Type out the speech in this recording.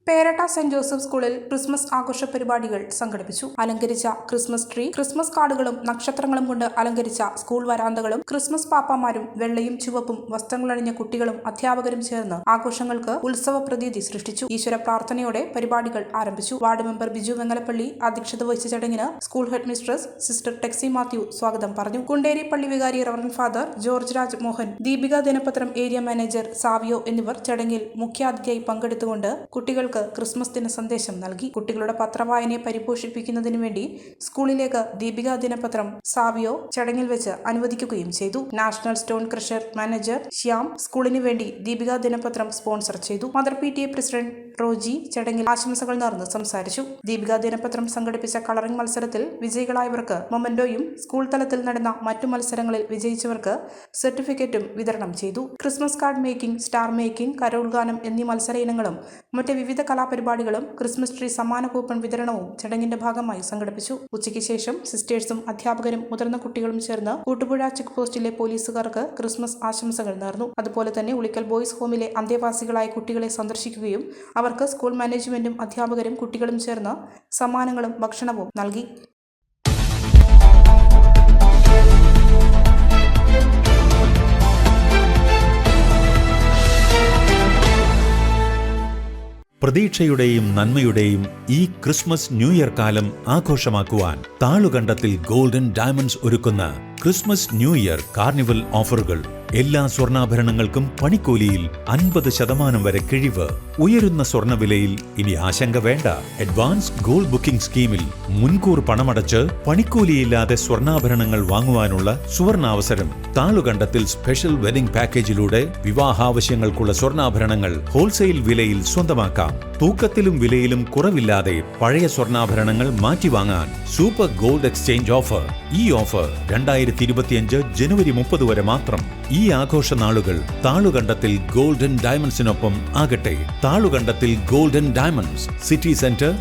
Peratta saint Joseph സ്കൂളിൽ Christmas ആഘോഷ പരിപാടികൾ സംഘടിപ്പിച്ചു. അലങ്കരിച്ച ക്രിസ്മസ് ട്രീ, ക്രിസ്മസ് കാർഡുകളും നക്ഷത്രങ്ങളും കൊണ്ട് അലങ്കരിച്ച സ്കൂൾ വരാന്തകളും ക്രിസ്മസ് പാപ്പാമാരും വെള്ളയും ചുവപ്പും വസ്ത്രങ്ങളണിഞ്ഞ കുട്ടികളും അധ്യാപകരും ചേർന്ന് ആഘോഷങ്ങൾക്ക് ഉത്സവ പ്രതീതി സൃഷ്ടിച്ചു. ഈശ്വര പ്രാർത്ഥനയോടെ പരിപാടികൾ ആരംഭിച്ചു. വാർഡ് മെമ്പർ ബിജു വെങ്ങലപ്പള്ളി അധ്യക്ഷത വഹിച്ച ചടങ്ങിന് school headmistress sister Texy Mathew സ്വാഗതം പറഞ്ഞു. കുണ്ടേരി പള്ളി വികാരി റവറന്റ് ഫാദർ ജോർജ് രാജ് മോഹൻ, ദീപിക ദിനപത്രം ഏരിയ മാനേജർ സാവിയോ എന്നിവർ ചടങ്ങിൽ മുഖ്യാതിഥിയായി പങ്കെടുത്തുകൊണ്ട് കുട്ടികൾക്ക് ക്രിസ്മസ് ദിന സന്ദേശം നൽകി. കുട്ടികളുടെ പത്രവായനയെ പരിപോഷിപ്പിക്കുന്നതിനു വേണ്ടി സ്കൂളിലേക്ക് ദീപിക ദിനപത്രം സാവിയോ ചടങ്ങിൽ വെച്ച് അനുവദിക്കുകയും ചെയ്തു. National stone crusher manager Shyam സ്കൂളിന് വേണ്ടി ദീപിക ദിനപത്രം സ്പോൺസർ ചെയ്തു. മദർ PTA പ്രസിഡന്റ് റോജി ചടങ്ങിൽ ആശംസകൾ നേർന്ന് സംസാരിച്ചു. ദീപിക ദിനപത്രം സംഘടിപ്പിച്ച കളറിംഗ് മത്സരത്തിൽ വിജയികളായവർക്ക് മൊമെന്റോയും സ്കൂൾ തലത്തിൽ നടന്ന മറ്റു മത്സരങ്ങളിൽ വിജയിച്ചവർക്ക് സർട്ടിഫിക്കറ്റും വിതരണം ചെയ്തു. Christmas card making, star making, Carol ഗാനം എന്നീ മത്സര ഇനങ്ങളും മറ്റ് വിവിധ കലാപരിപാടികളും ക്രിസ്മസ് ട്രീ സമ്മാന കൂപ്പൺ വിതരണവും ചടങ്ങിന്റെ ഭാഗമായി സംഘടിപ്പിച്ചു. ഉച്ചയ്ക്ക് ശേഷം സിസ്റ്റേഴ്സും അധ്യാപകരും മുതിർന്ന കുട്ടികളും ചേർന്ന് കൂട്ടുപുഴ ചെക്ക് പോസ്റ്റിലെ പോലീസുകാർക്ക് ക്രിസ്മസ് ആശംസകൾ നേർന്നു. അതുപോലെ തന്നെ ഉളിക്കൽ ബോയ്സ് ഹോമിലെ അന്തേവാസികളായ കുട്ടികളെ സന്ദർശിക്കുകയും അവർക്ക് സ്കൂൾ മാനേജ്മെന്റും അധ്യാപകരും കുട്ടികളും ചേർന്ന് സമ്മാനങ്ങളും ഭക്ഷണവും നൽകി. പ്രതീക്ഷയുടെയും നന്മയുടെയും ഈ ക്രിസ്മസ് ന്യൂ ഇയർ കാലം ആഘോഷമാക്കുവാൻ താളുകണ്ടത്തിൽ ഗോൾഡൻ ഡയമണ്ട്സ് ഒരുക്കുന്ന ക്രിസ്മസ് ന്യൂ ഇയർ കാർണിവൽ ഓഫറുകൾ. എല്ലാ സ്വർണ്ണാഭരണങ്ങൾക്കും പണിക്കൂലിയിൽ 50% വരെ കിഴിവ്. ഉയരുന്ന സ്വർണ്ണവിലയിൽ ഇനി ആശങ്ക വേണ്ട. അഡ്വാൻസ് ഗോൾഡ് ബുക്കിംഗ് സ്കീമിൽ മുൻകൂർ പണമടച്ച് പണിക്കൂലിയില്ലാതെ സ്വർണ്ണാഭരണങ്ങൾ വാങ്ങുവാനുള്ള സുവർണാവസരം. താളുകണ്ടത്തിൽ സ്പെഷ്യൽ വെഡിംഗ് പാക്കേജിലൂടെ വിവാഹാവശ്യങ്ങൾക്കുള്ള സ്വർണ്ണാഭരണങ്ങൾ ഹോൾസെയിൽ വിലയിൽ സ്വന്തമാക്കാം. തൂക്കത്തിലും വിലയിലും കുറവില്ലാതെ പഴയ സ്വർണ്ണാഭരണങ്ങൾ മാറ്റിവാങ്ങാൻ സൂപ്പർ ഗോൾഡ് എക്സ്ചേഞ്ച് ഓഫർ. ഈ ഓഫർ 2025 ജനുവരി 30 വരെ മാത്രം. ഈ ആഘോഷ നാളുകൾ താളുകണ്ടത്തിൽ ഗോൾഡൻ ഡയമണ്ട്സിനൊപ്പം ആകട്ടെ. Thalukandathil golden diamonds, city centre,